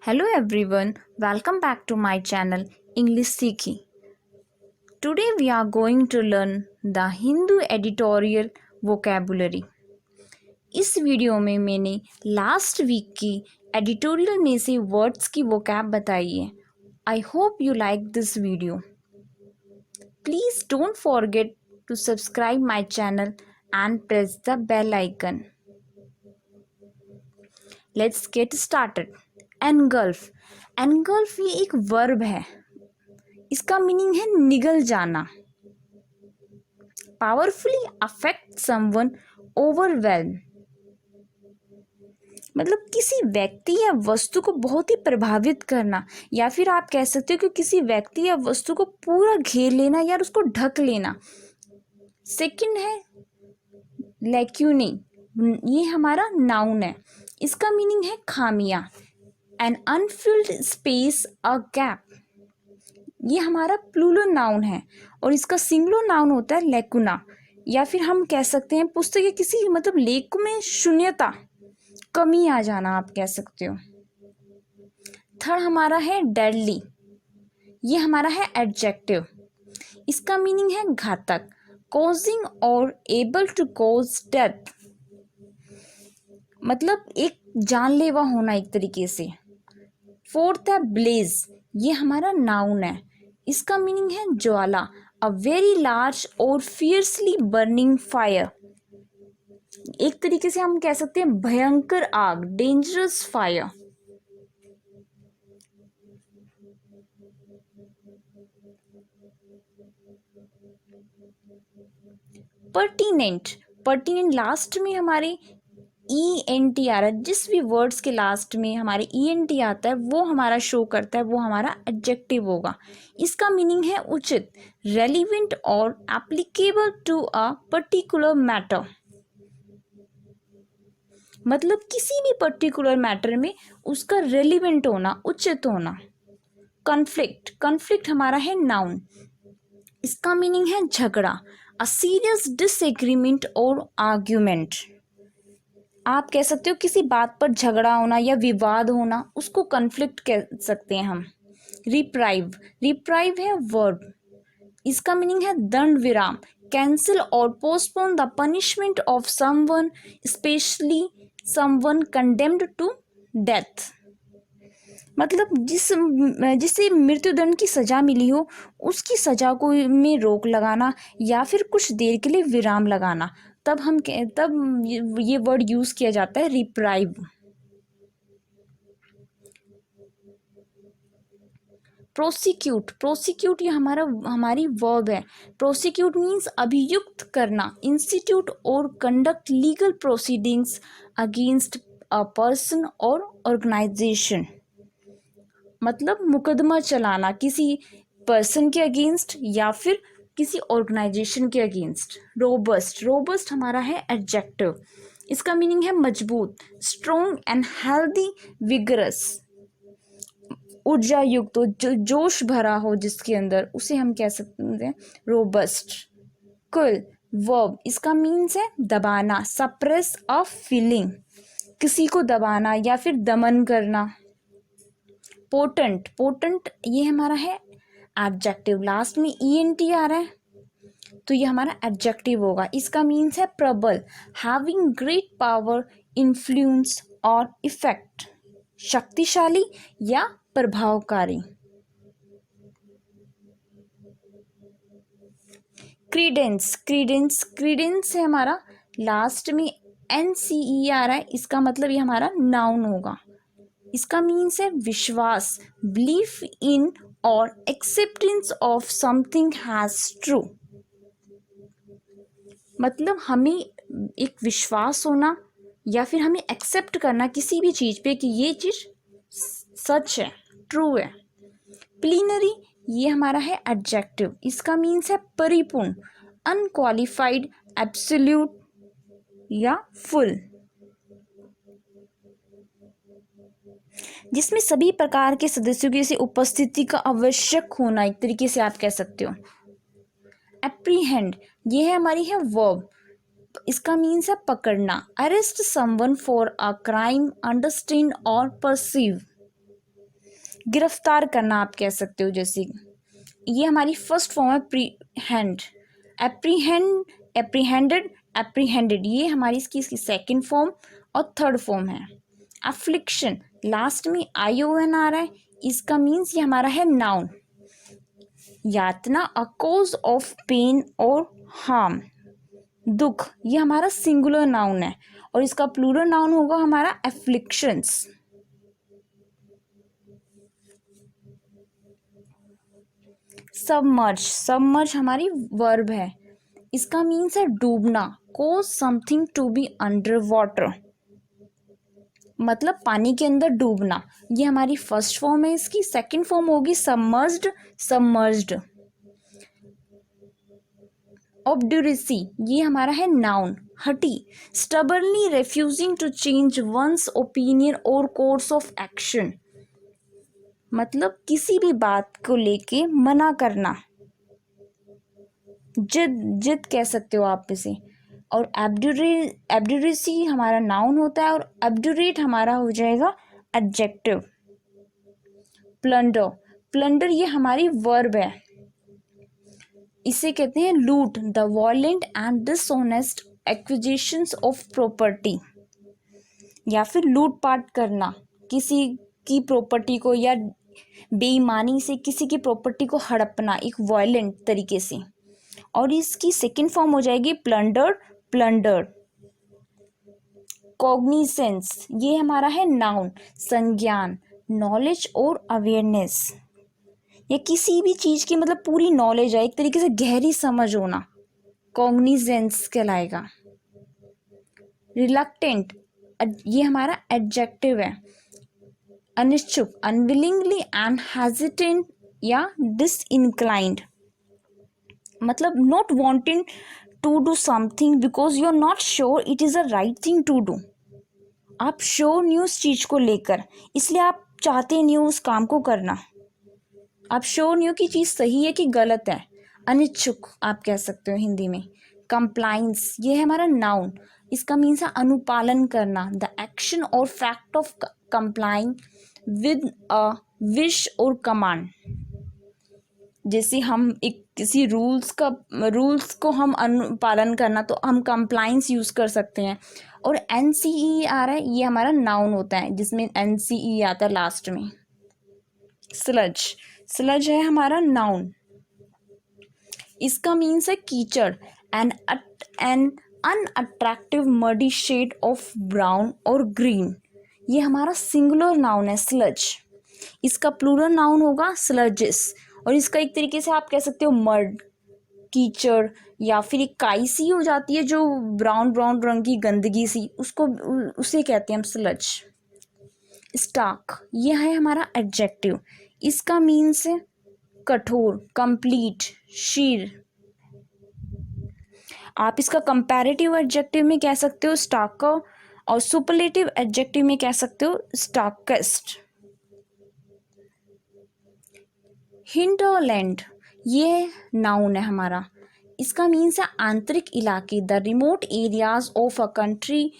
Hello everyone, welcome back to my channel English Seekhi. Today we are going to learn the Hindu editorial vocabulary. इस video में मैंने last week की editorial में से words की vocab बताई है. I hope you like this video. Please don't forget to subscribe my channel and press the bell icon. Let's get started. Engulf. Engulf ये एक वर्ब है. इसका मीनिंग है निगल जाना. Powerfully affect someone, overwhelm. मतलब किसी व्यक्ति या वस्तु को बहुत ही प्रभावित करना, या फिर आप कह सकते हो कि किसी व्यक्ति या वस्तु को पूरा घेर लेना या उसको ढक लेना. सेकंड है लैक्यूनी. ये हमारा नाउन है. इसका मीनिंग है खामियां. An unfilled space, a gap. ये हमारा प्लूरल नाउन है और इसका सिंगुलर नाउन होता है लैकुना. या फिर हम कह सकते हैं पुस्तक के किसी मतलब लेख में शून्यता, कमी आ जाना आप कह सकते हो. थर्ड हमारा है डेडली. ये हमारा है एडजेक्टिव. इसका मीनिंग है घातक, कॉजिंग और एबल टू कॉज डेथ. मतलब एक जानलेवा होना एक तरीके से. फोर्थ है ब्लेज. ये हमारा नाउन है. इसका मीनिंग है ज्वाला, अ वेरी लार्ज और फियर्सली बर्निंग फायर. एक तरीके से हम कह सकते हैं भयंकर आग, dangerous fire. Pertinent. Pertinent last में हमारे ENT आ रहा है. जिस भी वर्ड्स के लास्ट में हमारे ENT आता है वो हमारा शो करता है, वो हमारा एडजेक्टिव होगा. इसका मीनिंग है उचित, रेलिवेंट और applicable to a particular matter. मतलब किसी भी पर्टिकुलर मैटर में उसका रेलिवेंट होना, उचित होना. कॉन्फ्लिक्ट. कॉन्फ्लिक्ट हमारा है नाउन. इसका मीनिंग है झगड़ा, अ सीरियस डिसएग्रीमेंट और आर्ग्यूमेंट. आप कह सकते हो किसी बात पर झगड़ा होना या विवाद होना, उसको कॉन्फ्लिक्ट कह सकते हैं हम. रिप्राइव. रिप्राइव है वर्ब. इसका मीनिंग है दंड विराम, कैंसिल और postpone the punishment of someone, especially someone condemned to death. मतलब जिसे मृत्युदंड की सजा मिली हो उसकी सजा को में रोक लगाना या फिर कुछ देर के लिए विराम लगाना. तब ये वर्ड यूज किया जाता है रिप्राइव. प्रोसिक्यूट. प्रोसिक्यूट ये हमारी वर्ब है. प्रोसिक्यूट मीन्स अभियुक्त करना, इंस्टीट्यूट और conduct legal proceedings against a person और ऑर्गेनाइजेशन. मतलब मुकदमा चलाना किसी पर्सन के अगेंस्ट या फिर किसी ऑर्गेनाइजेशन के अगेंस्ट. रोबस्ट. रोबस्ट हमारा है एडजेक्टिव. इसका मीनिंग है मजबूत, स्ट्रॉन्ग एंड हेल्दी, विगरस. ऊर्जा युक्त हो, जो जोश भरा हो जिसके अंदर, उसे हम कह सकते हैं रोबस्ट. कुल. वर्ब. इसका मीन्स है दबाना, सप्रेस अ फीलिंग, किसी को दबाना या फिर दमन करना. पोटेंट. पोटेंट ये हमारा है एडजेक्टिव. लास्ट में ENT आ रहा है तो ये हमारा एडजेक्टिव होगा. इसका मीन्स है प्रबल, हैविंग ग्रेट पावर, इन्फ्लुएंस और इफेक्ट, शक्तिशाली या प्रभावकारी. क्रीडेंस. क्रीडेंस. क्रीडेंस है हमारा. लास्ट में NCE आ रहा है. इसका मतलब ये हमारा नाउन होगा. इसका मीन्स है विश्वास, बिलीफ इन और acceptance of something has true. मतलब हमें एक विश्वास होना या फिर हमें एक्सेप्ट करना किसी भी चीज़ पे कि ये चीज़ सच है, ट्रू है. प्लीनरी. ये हमारा है एडजेक्टिव. इसका मीन्स है परिपूर्ण, अनक्वालिफाइड, एब्सोल्यूट या फुल. जिसमें सभी प्रकार के सदस्यों की उपस्थिति का आवश्यक होना, एक तरीके से आप कह सकते हो. एप्रीहेंड. ये है हमारी है वर्ब. इसका मीन्स है पकड़ना, arrest someone for a crime, understand और परसीव. गिरफ्तार करना आप कह सकते हो। जैसे ये हमारी फर्स्ट फॉर्म है प्रीहेंड, एप्रीहेंड, एप्रीहेंडेड, एप्रीहेंडेड, ये हमारी इसकी सेकेंड फॉर्म और थर्ड फॉर्म है। अफ्लिक्शन, लास्ट में ION आ रहा है, इसका मीन्स ये हमारा है नाउन। यातना, अ कॉज ऑफ पेन और हार्म, दुख, ये हमारा सिंगुलर नाउन है और इसका प्लूरल नाउन होगा हमारा एफ्लिक्शंस। सबमर्ज, सबमर्ज हमारी वर्ब है, इसका मीन्स है डूबना, cause something to be under water, मतलब पानी के अंदर डूबना। ये हमारी फर्स्ट फॉर्म है, इसकी सेकंड फॉर्म होगी सबमर्ज्ड, सबमर्ज्ड। ऑब्डुरेसी, ये हमारा है नाउन, हटी, stubbornly refusing to change one's opinion or course of action, मतलब किसी भी बात को लेके मना करना, जिद, जिद कह सकते हो आप इसे। और एब्डुरेसी हमारा नाउन होता है और एब्डुरेट हमारा हो जाएगा एडजेक्टिव। प्लंडर, प्लंडर ये हमारी वर्ब है, इसे कहते हैं लूट, the violent and dishonest acquisitions of property, या फिर लूटपाट करना, किसी की प्रॉपर्टी को या बेईमानी से किसी की प्रॉपर्टी को हड़पना एक वायलेंट तरीके से। और इसकी सेकेंड फॉर्म हो जाएगी प्लंडर्ड, प्लंडर्ड। कॉग्निसेंस, ये हमारा है नाउन, संज्ञान, नॉलेज और अवेयरनेस, या किसी भी चीज की मतलब पूरी नॉलेज है, एक तरीके से गहरी समझ होना, कॉग्निजेंस कहलाएगा। रिलक्टेंट, ये हमारा एडजेक्टिव है, अनिच्छुक, अनविलिंगली एंड हेजिटेंट या डिसइंक्लाइंड, मतलब not wanting to do something because you are not sure it is a right thing to do, आप श्योर नहीं हो उस चीज को लेकर, इसलिए आप चाहते नहीं हो उस काम को करना, आप श्योर नहीं हो कि चीज सही है कि गलत है, अनिच्छुक आप कह सकते हो हिंदी में। कंप्लाइंस, ये है हमारा नाउन, इसका मीन्स है अनुपालन करना, द एक्शन और fact of complying with a wish और कमांड, जैसे हम एक किसी रूल्स को हम अनुपालन करना तो हम कंप्लाइंस यूज कर सकते हैं। और NCE आ रहा है, ये हमारा नाउन होता है जिसमें NCE आता है लास्ट में। स्लज, स्लज है हमारा नाउन, इसका मीन्स है कीचड़, an unattractive muddy shade of brown और ग्रीन, ये हमारा सिंगुलर नाउन है स्लज, इसका प्लूरल नाउन होगा स्लजेस, और इसका एक तरीके से आप कह सकते हो मड, कीचड़, या फिर एक काई सी हो जाती है जो ब्राउन ब्राउन रंग की गंदगी सी, उसको उसे कहते हैं हम स्लज। स्टार्क, ये है हमारा एडजेक्टिव, इसका मीन्स है कठोर, कंप्लीट, शीर, आप इसका कंपैरेटिव एडजेक्टिव में कह सकते हो स्टार्कर और सुपरलेटिव एडजेक्टिव में कह सकते हो स्टार्केस्ट। हिंटरलैंड, ये नाउन है हमारा, इसका मीन्स है आंतरिक इलाके, the remote areas of a country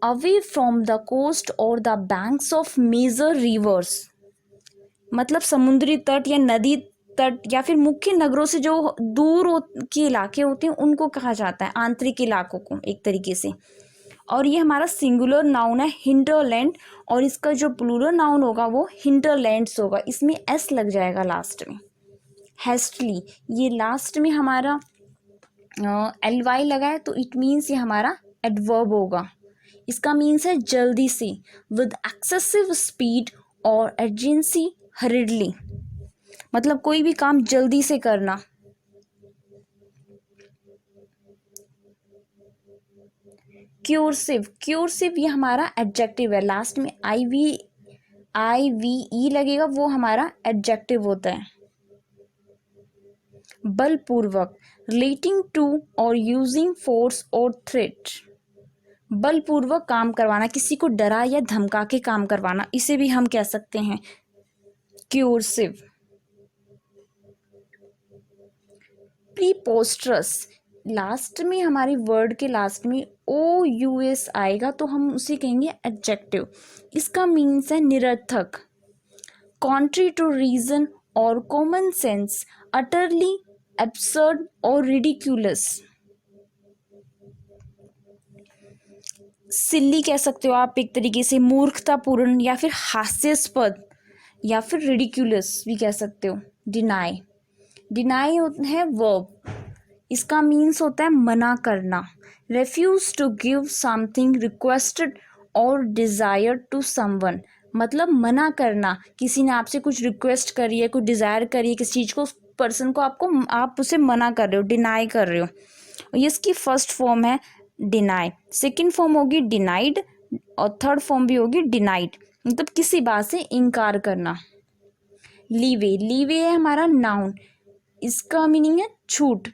away from the coast और the banks of major rivers, मतलब समुद्री तट या नदी तट या फिर मुख्य नगरों से जो दूर के इलाके होते हैं उनको कहा जाता है आंतरिक इलाकों को एक तरीके से। और ये हमारा सिंगुलर नाउन है हिंटरलैंड, और इसका जो प्लूरल नाउन होगा वो हिंटरलैंड्स होगा, इसमें एस लग जाएगा लास्ट में। हेस्टली, ये लास्ट में हमारा LY लगा है तो इट मीन्स ये हमारा एडवर्ब होगा, इसका मीन्स है जल्दी से, विद एक्सेसिव स्पीड और अर्जेंसी, हरिडली, मतलब कोई भी काम जल्दी से करना। क्यूरसिव, क्यूरसिव ये हमारा एडजेक्टिव है, लास्ट में IVE लगेगा, वो हमारा एडजेक्टिव होता है। बलपूर्वक, रिलेटिंग टू और यूजिंग फोर्स और थ्रेट, बलपूर्वक काम करवाना, किसी को डरा या धमका के काम करवाना, इसे भी हम कह सकते हैं क्यूरसिव। प्रीपोस्टरस, लास्ट में हमारी वर्ड के लास्ट में OUS आएगा तो हम उसे कहेंगे एडजेक्टिव, इसका मीन्स है निरर्थक। contrary to reason or common sense, utterly absurd or ridiculous. सिल्ली कह सकते हो आप एक तरीके से, मूर्खतापूर्ण या फिर हास्यास्पद या फिर रिडिक्यूलस भी कह सकते हो. डिनाई, डिनाई है वर्ब, इसका मीन्स होता है मना करना. Refuse to give something requested और डिज़ायर टू समवन, मतलब मना करना. किसी ने आपसे कुछ रिक्वेस्ट करी है, कुछ डिज़ायर करी है किसी चीज़ को, उस पर्सन को आप उसे मना कर रहे हो, डिनाई कर रहे हो. ये इसकी फर्स्ट फॉर्म है डिनाई. सेकेंड फॉर्म होगी डिनाइड और थर्ड फॉर्म भी होगी डिनाइड, मतलब किसी बात से इनकार करना. लीवे, लीवे है हमारा नाउन, इसका मीनिंग है छूट.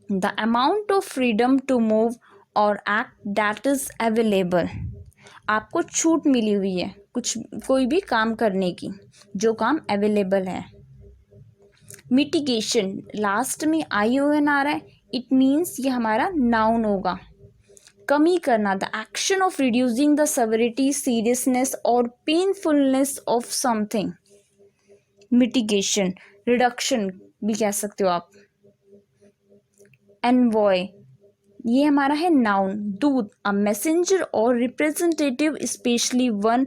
The amount of freedom to move और एक्ट दैट इज अवेलेबल, आपको छूट मिली हुई है कुछ कोई भी काम करने की, जो काम अवेलेबल है. मिटिगेशन, लास्ट में ION आ रहा है, इट मीन्स ये हमारा नाउन होगा. कमी करना, the action of reducing the severity, seriousness और पेनफुलनेस ऑफ समथिंग. मिटिगेशन, रिडक्शन भी कह सकते हो आप. एनवॉय, ये हमारा है नाउन. दूत, अ मैसेंजर और representative specially one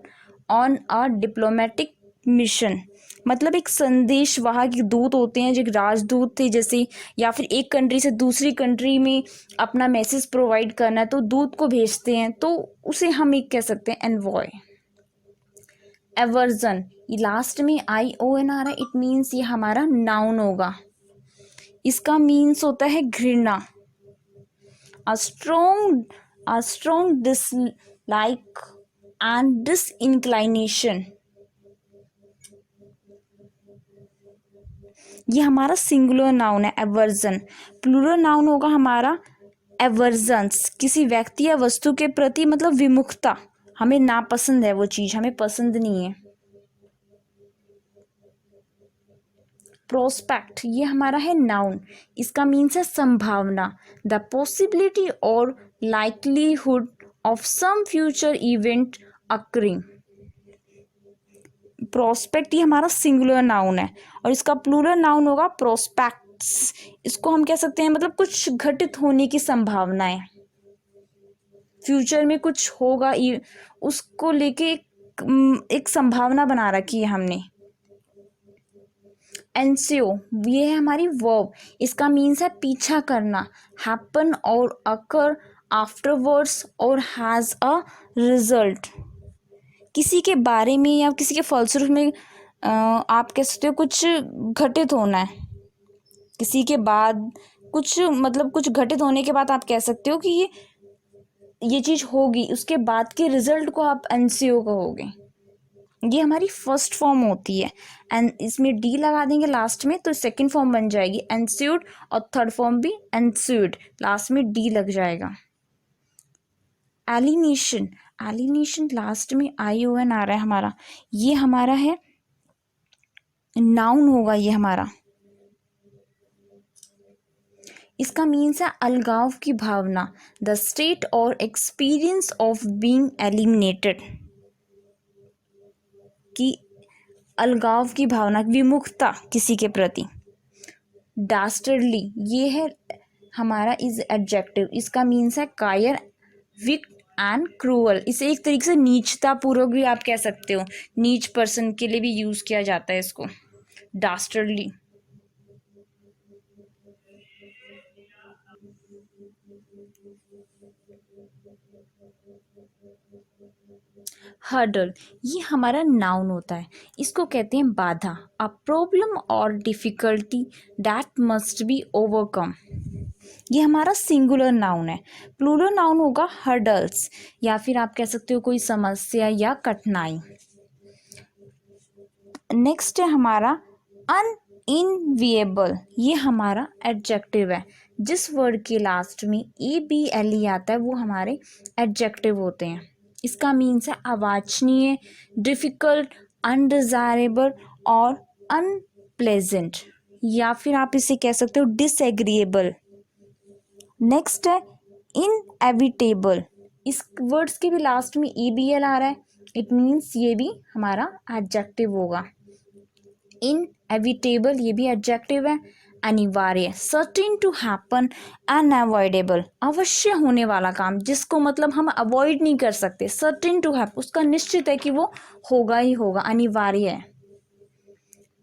on a diplomatic mission, मतलब एक संदेशवाहक दूत होते हैं जो राजदूत थे जैसे, या फिर एक कंट्री से दूसरी कंट्री में अपना मैसेज प्रोवाइड करना है तो दूत को भेजते हैं, तो उसे हम एक कह सकते हैं एनवॉय. एवर्जन, ये लास्ट में ION आ रहा है, इट मीन्स ये हमारा नाउन होगा. इसका मीन्स होता है घृणा. A strong dislike and disinclination, ये हमारा सिंगुलर नाउन है एवर्जन. प्लूरल नाउन होगा हमारा एवर्जन्स, किसी व्यक्ति या वस्तु के प्रति मतलब विमुखता, हमें नापसंद है वो चीज़, हमें पसंद नहीं है. प्रोस्पेक्ट, ये हमारा है नाउन, इसका मीन्स है संभावना. द पॉसिबिलिटी और likelihood of some future event occurring. Prospect ये हमारा सिंगुलर नाउन है और इसका प्लूरल नाउन होगा प्रोस्पेक्ट्स. इसको हम कह सकते हैं मतलब कुछ घटित होने की संभावना है, फ्यूचर में कुछ होगा, उसको लेके एक संभावना बना रखी है हमने. एंसियो, ये है हमारी वर्ब, इसका मीन्स है पीछा करना. हैपन और अकर आफ्टरवर्ड्स और हैज़ अ रिजल्ट, किसी के बारे में या किसी के फलस्वरूप में आप कह सकते हो कुछ घटित होना है, किसी के बाद कुछ मतलब कुछ घटित होने के बाद आप कह सकते हो कि ये चीज़ होगी, उसके बाद के रिजल्ट को आप एनसीओ कहोगे. ये हमारी फर्स्ट फॉर्म होती है एंड इसमें डी लगा देंगे लास्ट में तो सेकंड फॉर्म बन जाएगी एंस्यूड, और थर्ड फॉर्म भी एंस्यूड, लास्ट में डी लग जाएगा. एलिनेशन, एलिनेशन लास्ट में ION आ रहा है हमारा, ये हमारा है नाउन होगा ये हमारा. इसका मीन्स है अलगाव की भावना. द स्टेट और एक्सपीरियंस ऑफ बीइंग एलिमिनेटेड, कि अलगाव की भावना, विमुखता किसी के प्रति. डास्टर्डली, ये है हमारा इज एडजेक्टिव, इसका मीन्स है कायर, विक्ट एंड क्रूअल. इसे एक तरीके से नीचता पूर्वक भी आप कह सकते हो, नीच पर्सन के लिए भी यूज किया जाता है इसको, डास्टर्डली. हर्डल, ये हमारा नाउन होता है, इसको कहते हैं बाधा. अ प्रॉब्लम और difficulty that must be overcome, ये हमारा सिंगुलर नाउन है. प्लूरल नाउन होगा हर्डल्स, या फिर आप कह सकते हो कोई समस्या या कठिनाई. नेक्स्ट है हमारा अनइनविएबल, ये हमारा एडजेक्टिव है. जिस वर्ड के लास्ट में ABLE आता है वो हमारे एडजेक्टिव होते हैं. इसका मीन्स है अवांछनीय, डिफिकल्ट, अनडिजायरेबल और अनप्लेजेंट, या फिर आप इसे कह सकते हो डिसएग्रीएबल. नेक्स्ट है इनएविटेबल, इस वर्ड्स के भी लास्ट में ABL आ रहा है, इट मीन्स ये भी हमारा एडजेक्टिव होगा. इनएविटेबल ये भी एडजेक्टिव है, अनिवार्य, सर्टेन टू हैपन, अनअवॉइडेबल अवश्य होने वाला काम जिसको मतलब हम अवॉइड नहीं कर सकते, सर्टेन टू हैपन उसका निश्चित है कि वो होगा ही होगा, अनिवार्य है।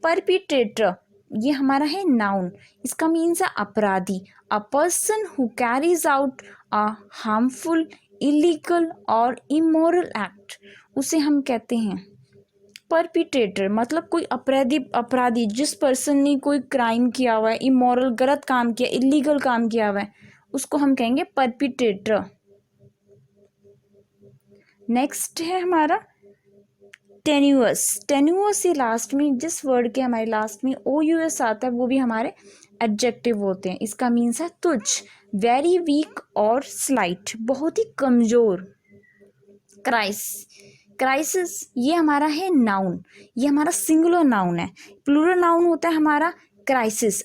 परपिट्रेटर ये हमारा है नाउन, इसका मीन्स है अपराधी, a person who carries out a harmful, illegal और इमोरल एक्ट, उसे हम कहते हैं परपिट्रेटर, मतलब कोई अपराधी जिस पर्सन ने कोई क्राइम किया हुआ है, इमोरल गलत काम किया, इलीगल काम किया हुआ है, उसको हम कहेंगे परपिट्रेटर। नेक्स्ट है हमारा टेन्यूअस। टेन्यूअस ये लास्ट में जिस वर्ड के हमारे लास्ट में ओ यू एस आता है वो भी हमारे एडजेक्टिव होते हैं। इसका मीन्स है तुच्छ, वेरी वीक और स्लाइट, बहुत ही कमजोर। क्राइसिस ये हमारा है नाउन, ये हमारा सिंगुलर नाउन है। प्लूरल नाउन होता है हमारा क्राइसिस,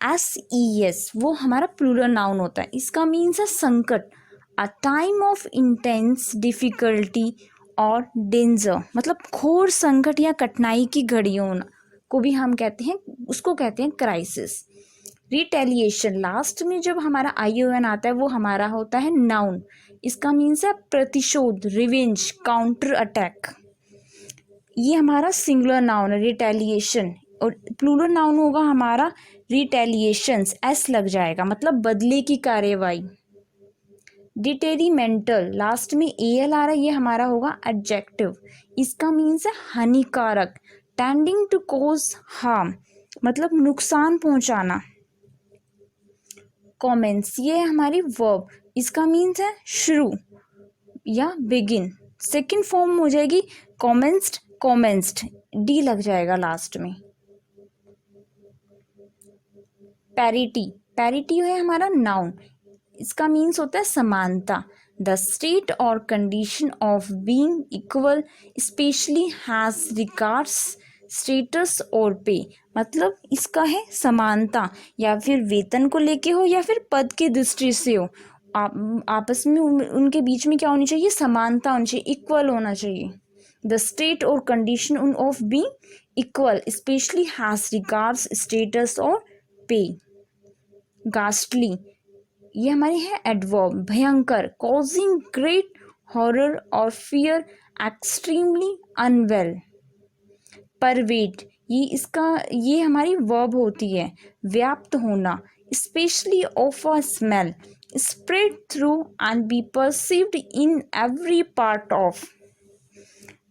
CRISES, वो हमारा प्लूरल नाउन होता है। इसका मीन्स है संकट, a time of intense difficulty और डेंजर, मतलब घोर संकट या कठिनाई की घड़ियों को भी हम कहते हैं, उसको कहते हैं क्राइसिस। रिटेलिएशन लास्ट में जब हमारा ION आता है वो हमारा होता है नाउन, इसका मीन्स है प्रतिशोध, रिवेंज, काउंटर अटैक। ये हमारा सिंगुलर नाउन है रिटेलिएशन, और प्लूरल नाउन होगा हमारा रिटेलिएशंस, S लग जाएगा, मतलब बदले की कार्यवाही। डिटेरिमेंटल लास्ट में AL आ रहा है, ये हमारा होगा एडजेक्टिव, इसका मीन्स है हानिकारक, टेंडिंग टू कॉज हार्म, मतलब नुकसान पहुंचाना। कॉमेंस ये है हमारी वर्ब, इसका मीन्स है शुरू या बिगिन, सेकंड फॉर्म हो जाएगी कॉमेंस्ड, D लग जाएगा लास्ट में। पैरिटी है हमारा नाउन, इसका मीन्स होता है समानता, the state or condition of being equal especially as regards status or पे, मतलब इसका है समानता, या फिर वेतन को लेके हो या फिर पद की दृष्टि से हो, आपस में उनके बीच में क्या होनी चाहिए, समानता होनी चाहिए, इक्वल होना चाहिए। The state or condition of being equal especially as regards status or pay. Ghastly ये हमारी है एडवर्ब, भयंकर, causing great horror or fear, extremely unwell. Pervade ये हमारी वर्ब होती है, व्याप्त होना, especially of a smell, spread through and be perceived in every part of.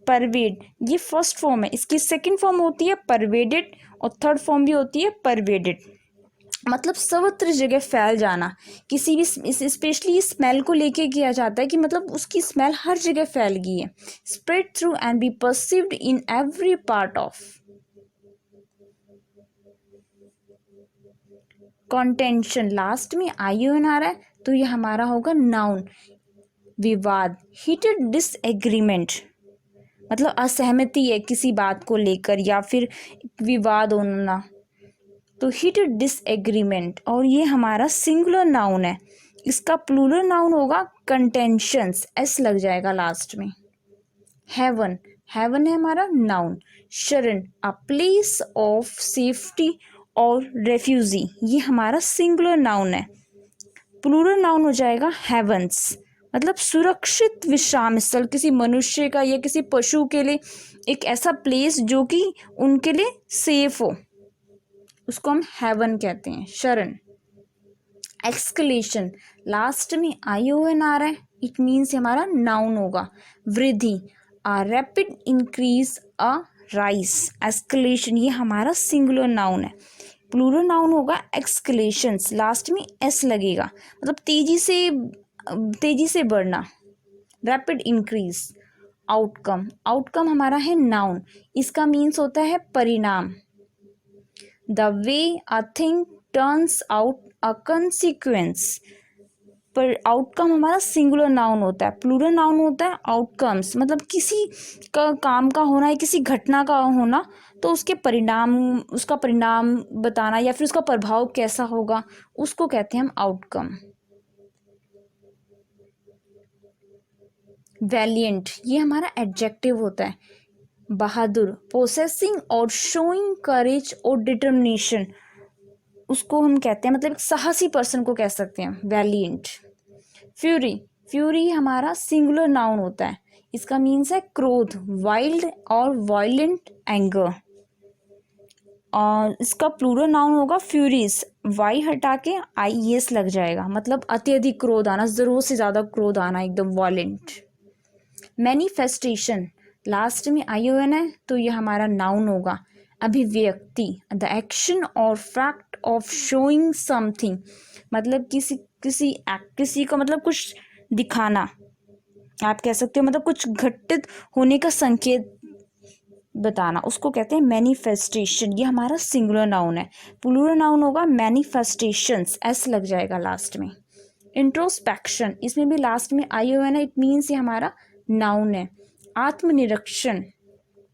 Pervade ये फर्स्ट फॉर्म है, इसकी सेकंड फॉर्म होती है परवेडेड और थर्ड फॉर्म भी होती है परवेडेड, मतलब सर्वत्र जगह फैल जाना, किसी भी स्पेशली स्मेल को लेके किया जाता है कि मतलब उसकी स्मेल हर जगह फैल गई है। Spread through and be perceived in every part of. Contention last में ION आ रहा है तो ये हमारा होगा नाउन, विवाद, हीटेड डिसएग्रीमेंट, मतलब असहमति है किसी बात को लेकर या फिर विवाद होना, तो हीटेड डिसएग्रीमेंट, और ये हमारा सिंगुलर नाउन है। इसका प्लूरल नाउन होगा कंटेंशंस, S लग जाएगा लास्ट में। हेवन है हमारा नाउन, शरण, अ प्लेस ऑफ सेफ्टी और रेफ्यूजी, ये हमारा सिंगुलर नाउन है। प्लूरल नाउन हो जाएगा हेवंस, मतलब सुरक्षित विश्राम स्थल, किसी मनुष्य का या किसी पशु के लिए एक ऐसा प्लेस जो कि उनके लिए सेफ हो, उसको हम हेवन कहते हैं, शरण। एक्सकलेशन लास्ट में ION आ रहा है, इट मीन्स हमारा नाउन होगा, वृद्धि, a rapid increase, a rice. Escalation ये हमारा सिंगुलर नाउन है, प्लूरल नाउन होगा एक्सकलेशंस, लास्ट में S लगेगा, मतलब तेजी से बढ़ना, रैपिड इंक्रीज। आउटकम हमारा है नाउन, इसका मीन्स होता है परिणाम, the way a thing turns out a consequence. पर आउटकम हमारा सिंगुलर नाउन होता है, प्लूरल नाउन होता है आउटकम्स, मतलब किसी का काम का होना या किसी घटना का होना, तो उसका परिणाम बताना या फिर उसका प्रभाव कैसा होगा, उसको कहते हैं हम आउटकम। वैलिएंट ये हमारा एडजेक्टिव होता है, बहादुर, पोसेसिंग और शोइंग करेज और डिटर्मिनेशन, उसको हम कहते हैं मतलब एक साहसी पर्सन को कह सकते हैं, वैलिएंट। फ्यूरी, फ्यूरी हमारा सिंगुलर नाउन होता है, इसका मीन्स है क्रोध, वाइल्ड और वायलेंट एंगर। और इसका प्लूरल नाउन होगा फ्यूरीज, वाई हटा के आई एस लग जाएगा, मतलब अत्यधिक क्रोध आना, जरूरत से ज्यादा क्रोध आना, एकदम वायलेंट। मैनिफेस्टेशन, लास्ट में आई ओ एन है तो ये हमारा नाउन होगा। अभिव्यक्ति, द एक्शन और फैक्ट ऑफ शोइंग समथिंग, मतलब किसी को मतलब कुछ दिखाना, आप कह सकते हो मतलब कुछ घटित होने का संकेत बताना, उसको कहते हैं मैनिफेस्टेशन। ये हमारा सिंगुलर नाउन है। प्लूरल नाउन होगा मैनिफेस्टेशंस, एस लग जाएगा लास्ट में। इंट्रोस्पेक्शन, इसमें भी लास्ट में आई ओ एन है, इट मीन्स ये हमारा नाउन है। आत्मनिरीक्षण,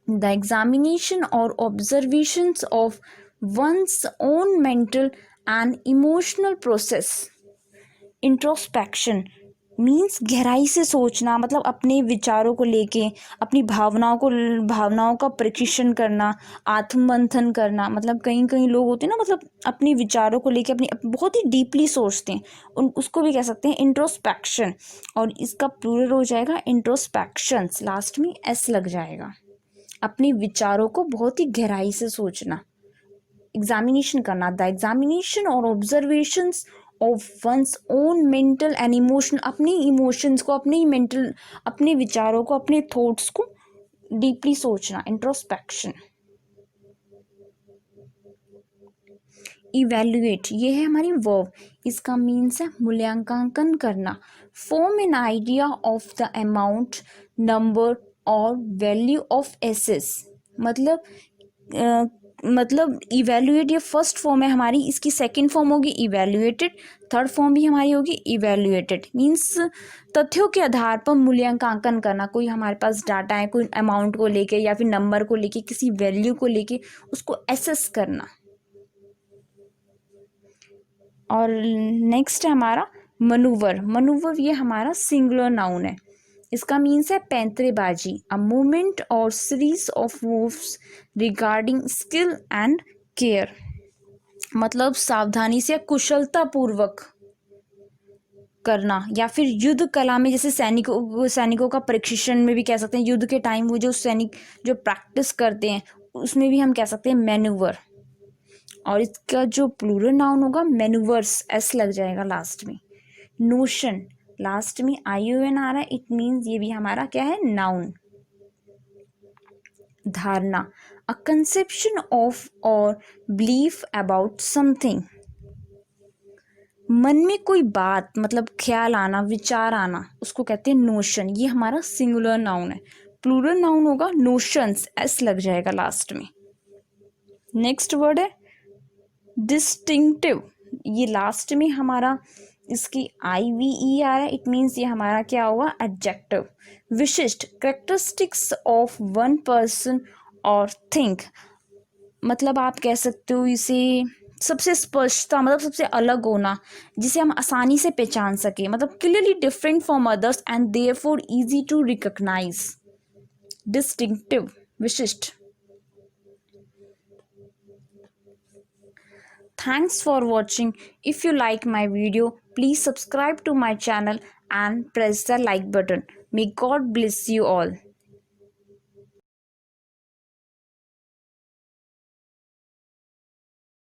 द एग्जामिनेशन और observations of one's own mental and emotional process. Introspection means गहराई से सोचना, मतलब अपने विचारों को लेके, अपनी भावनाओं का परीक्षण करना, आत्ममंथन करना, मतलब कई लोग होते हैं ना, मतलब अपने विचारों को लेके अपनी बहुत ही डीपली सोचते हैं, उसको भी कह सकते हैं इंट्रोस्पेक्शन। और इसका प्लूरल हो जाएगा इंट्रोस्पेक्शंस, लास्ट में एस लग जाएगा। अपने विचारों को बहुत ही गहराई से सोचना, एग्जामिनेशन करना, द एग्जामिनेशन और observations of one's own mental and emotion, अपने इमोशंस को, अपने मेंटल, अपने विचारों को, अपने थॉट्स को डीपली सोचना, इंट्रोस्पेक्शन। इवेल्युएट, ये है हमारी वर्ब, इसका मीन्स है मूल्यांकन करना। Form an idea of the amount, number और वैल्यू ऑफ एसेस, मतलब इवेल्युएट ये फर्स्ट फॉर्म है हमारी, इसकी सेकंड फॉर्म होगी इवेल्युएटेड, थर्ड फॉर्म भी हमारी होगी इवेल्युएटेड। मीन्स तथ्यों के आधार पर मूल्यांकन करना, कोई हमारे पास डाटा है, कोई अमाउंट को लेके या फिर नंबर को लेके, किसी वैल्यू को लेके उसको एसेस करना। और नेक्स्ट है हमारा मनूवर, मनूवर ये हमारा सिंगुलर नाउन है, इसका मीन्स है पैंतरेबाजी, अ मूवमेंट और series of moves regarding skill and care, मतलब सावधानी से कुशलता पूर्वक करना, या फिर युद्ध कला में जैसे सैनिकों का प्रशिक्षण में भी कह सकते हैं, युद्ध के टाइम वो जो सैनिक जो प्रैक्टिस करते हैं उसमें भी हम कह सकते हैं मैन्यूवर। और इसका जो प्लूरल नाउन होगा मैन्यूवर्स, एस लग जाएगा लास्ट में। नोशन, लास्ट में आई ओ एन आ रहा है, इट मीन्स ये भी हमारा क्या है, नाउन। धारणा, अ कंसेप्शन ऑफ और बिलीफ अबाउट समथिंग, मन में कोई बात, मतलब ख्याल आना, विचार आना, उसको कहते हैं नोशन। ये हमारा सिंगुलर नाउन है। प्लूरल नाउन होगा नोशंस, एस लग जाएगा लास्ट में। नेक्स्ट वर्ड है डिस्टिंक्टिव, ये लास्ट में हमारा इसकी आई वी ई आ रहा है, इट मीन्स ये हमारा क्या होगा, एडजेक्टिव। विशिष्ट, कैरेक्टरिस्टिक्स ऑफ वन पर्सन और थिंक, मतलब आप कह सकते हो इसे सबसे स्पष्टता, मतलब सबसे अलग होना, जिसे हम आसानी से पहचान सके, मतलब clearly different from others and therefore easy to recognise. Distinctive, विशिष्ट। Thanks for watching. If you like my video, please subscribe to my channel and press the like button. May God bless you all.